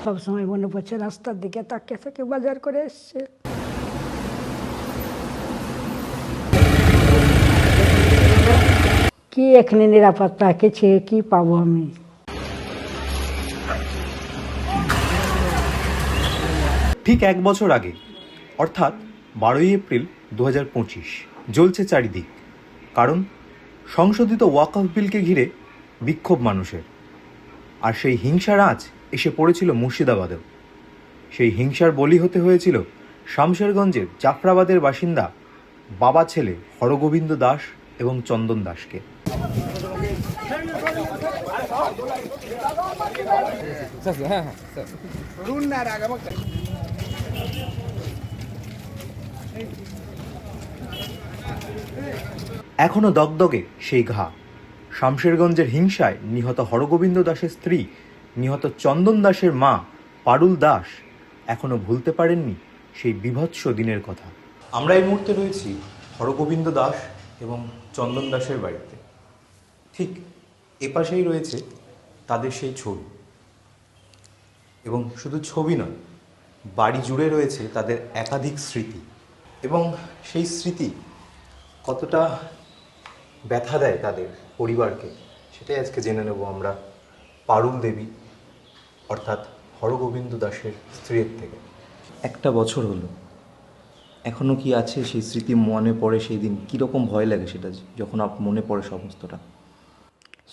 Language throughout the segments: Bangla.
সবসময় মনে পড়ছে, রাস্তার দিকে তাকিয়ে থেকে বাজার করে এসছে। কি এখানে নিরাপত্তা কিছু কি পাবো আমি? ঠিক 1 বছর আগে অর্থাৎ 12ই এপ্রিল 2025 জ্বলছে চারিদিক। কারণ সংশোধিত ওয়াকফ বিলকে ঘিরে বিক্ষোভ মানুষের। আর সেই হিংসার আঁচ এসে পড়েছিল মুর্শিদাবাদেও। সেই হিংসার বলি হতে হয়েছিল শামশেরগঞ্জের জাফরাবাদের বাসিন্দা বাবা ছেলে হরগোবিন্দ দাস এবং চন্দন দাসকে। এখনো দগদগে সেই ঘা। শামশেরগঞ্জের হিংসায় নিহত হরগোবিন্দ দাসের স্ত্রী, নিহত চন্দন দাসের মা পারুল দাস এখনো ভুলতে পারেননি সেই বীভৎস দিনের কথা। আমরা এই মুহূর্তে রয়েছি হরগোবিন্দ দাস এবং চন্দন দাসের বাড়িতে। ঠিক এপাশেই রয়েছে তাদের সেই ছবি, এবং শুধু ছবি নয়, বাড়ি জুড়ে রয়েছে তাদের একাধিক স্মৃতি। এবং সেই স্মৃতি কতটা ব্যথা দেয় তাদের পরিবারকে, সেটাই আজকে জেনে নেব আমরা পারুল দেবী অর্থাৎ হরগোবিন্দ দাসের স্ত্রীর থেকে। 1 বছর হলো, এখনো কি আছে সেই স্মৃতি? মনে পড়ে সেই দিন? কীরকম ভয় লাগে সেটা যখন মনে পড়ে সমস্তটা?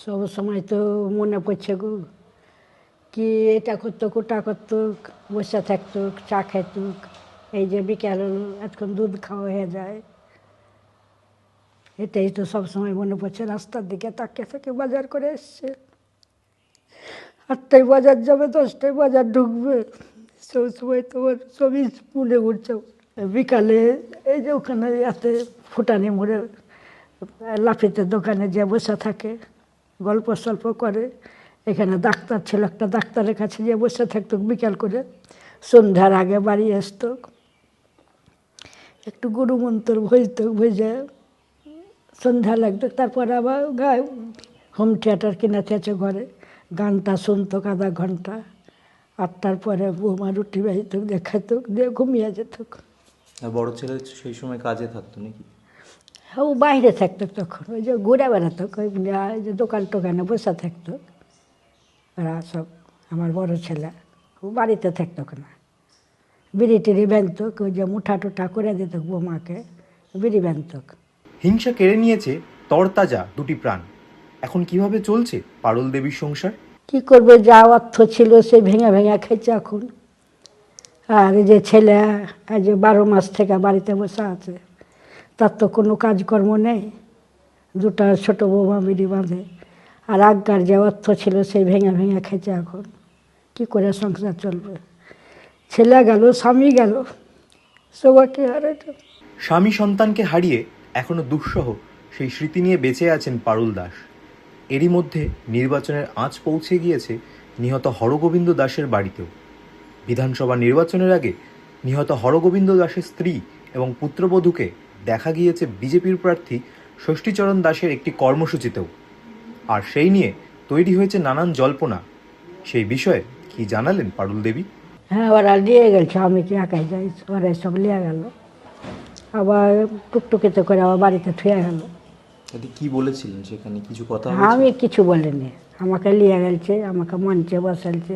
সব সময় তো মনে পড়ছে গো, কি এটা করতো কোটা করতো, বসে থাকতো, চা খাইতো। এই যে বিকেল হলো, এতক্ষণ দুধ খাওয়া হয়ে যায়। এটাই তো সবসময় মনে পড়ছে, রাস্তার দিকে তাকিয়ে থেকে বাজার করে এসছে। 8টায় বাজার যাবে, 10টায় বাজার ঢুকবে। সব সময় তোমার ছবি মনে উঠছে। বিকালে এই যে ওখানে এতে ফুটানি মোড়ে লাফিতে দোকানে যে বসে থাকে, গল্প সল্প করে। এখানে ডাক্তার ছিল, একটা ডাক্তারের কাছে যে বসে থাকতো বিকাল করে। সন্ধ্যার আগে বাড়ি আসতো, একটু গুরু মন্ত্র ভজতো, ভজে সন্ধ্যা লাগতো। তারপরে আবার গায়ে হোম থিয়েটার কিনেছে আছে ঘরে, গানটা শুনতো আধা ঘন্টা। 8টার পরে বৌমা রুটি বাহিত দেখাতো, দিয়ে ঘুমিয়ে যেত। আর বড় ছেলে সেই সময় কাজে থাকতো নাকি? হ্যাঁ, ও বাইরে থাকতো তখন, ওই যে ঘুরে বেড়াতো, ওই যে দোকান টোকানে বসে থাকতো। ওরা সব আমার বড় ছেলে ও বাড়িতে থাকতো না, বিড়ি টিড়ি বানতো, ওই যে মুঠা টুঠা করে দিত বৌমাকে, বিড়ি বানতো। হিংসা কেড়ে নিয়েছে তরতাজা 2টি প্রাণ। এখন কিভাবে চলছে পারুল দেবীর সংসার? কি করবে, যা অর্থ ছিল সে ভেঙে ভেঙে খেয়েছে এখন। আর এই যে ছেলে এই যে 12 মাস থেকে বাড়িতে বসে আছে, তার তো কোনো কাজকর্ম নেই। 2টা ছোটো বৌমা বিড়ি বাঁধে, আর আগকার যে অর্থ ছিল সেই ভেঙে ভেঙে খেয়েছে এখন। কি করে সংসার চলবে? ছেলে গেল, স্বামী গেল, সবাইকে হারাইল। স্বামী সন্তানকে হারিয়ে এখনো দুঃসহ সেই স্মৃতি নিয়ে বেঁচে আছেন পারুল দাস। এরই মধ্যে নির্বাচনের আঁচ পৌঁছে গিয়েছে নিহত হরগোবিন্দ দাসের বাড়িতেও। বিধানসভা নির্বাচনের আগে নিহত হরগোবিন্দ দাসের স্ত্রী এবং পুত্রবধূকে দেখা গিয়েছে বিজেপির প্রার্থী ষষ্ঠীচরণ দাসের একটি কর্মসূচিতেও। আর সেই নিয়ে তৈরি হয়েছে নানান জল্পনা। সেই বিষয়ে কি জানালেন পারুল দেবী? হ্যাঁ, ওরা নিয়ে গেছে, আমি কি একাই যাই, ওরা সব নিয়ে গেল। আবার টুকটুকিতে করে আবার বাড়িতে থুয়ে গেল। কি বলেছিলেন সেখানে? কিছু কথা আমি কিছু বলিনি, আমাকে নিয়ে গেছে, আমাকে মঞ্চে বসালছে,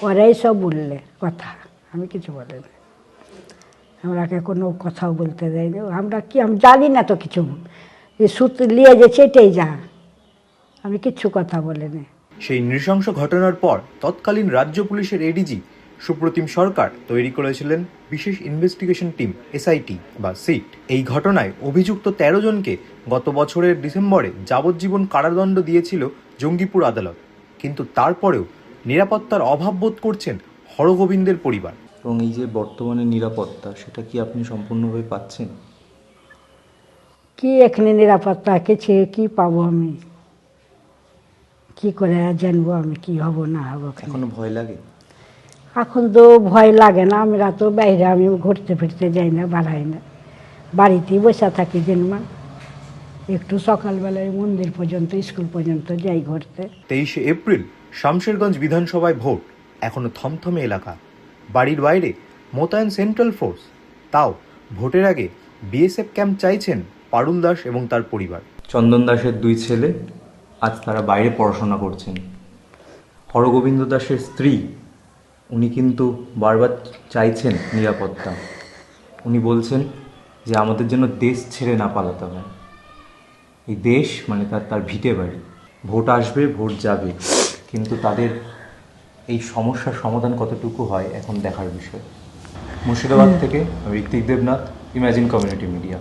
ওরাই সব বললে কথা, আমি কিছু বলিনি। আমরাকে কোনো কথাও বলতে দেয়নি। আমরা কি, আমি জানি না তো কিছু, যে সুত নিয়ে গেছে এটাই যা, আমি কিচ্ছু কথা বলিনি। সেই নৃশংস ঘটনার পর তৎকালীন রাজ্য পুলিশের এডিজি সুপ্রতিম সরকার তৈরি করেছিলেন বিশেষ ইনভেস্টিগেশন টিম, এসআইটি বা সিট। এই ঘটনায় অভিযুক্ত 13 জনকে গত বছরের ডিসেম্বরে যাবজ্জীবন কারাদণ্ড দিয়েছিল জঙ্গিপুর আদালত। কিন্তু তারপরেও নিরাপত্তার অভাব বোধ করছেন হরগোবিন্দের পরিবার। এবং এই যে বর্তমানে নিরাপত্তা, সেটা কি আপনি সম্পূর্ণভাবে পাচ্ছেন? কি এখানে নিরাপত্তা কিছু কি পাবো আমি? কি করে জানবো আমি কি হব না হবো? এখনো ভয় লাগে? এখন তো ভয় লাগে না, আমরা তো বাইরে আমি ঘুরতে ফিরতে যাই না, বাড়াই না, বাড়িতেই বসে থাকি দিনমান। একটু সকালবেলায় মন্দির পর্যন্ত, স্কুল পর্যন্ত যাই ঘুরতে। 23 এপ্রিল শামশেরগঞ্জ বিধানসভায় ভোট। এখনও থমথমে এলাকা, বাড়ির বাইরে মোতায়েন সেন্ট্রাল ফোর্স, তাও ভোটের আগে বিএসএফ ক্যাম্প চাইছেন পারুল দাস এবং তার পরিবার। চন্দন দাসের 2 ছেলে আজ তারা বাইরে পড়াশোনা করছেন। হরগোবিন্দ দাসের স্ত্রী উনি কিন্তু বারবার চাইছেন নিরাপত্তা। উনি বলছেন যে আমাদের জন্য দেশ ছেড়ে না পালাতে হয়। এই দেশ মানে তার ভিটে বাড়ি। ভোট আসবে, ভোট যাবে, কিন্তু তাদের এই সমস্যার সমাধান কতটুকু হয় এখন দেখার বিষয়। মুর্শিদাবাদ থেকে আমি Ritwik Debnath, imagine community media.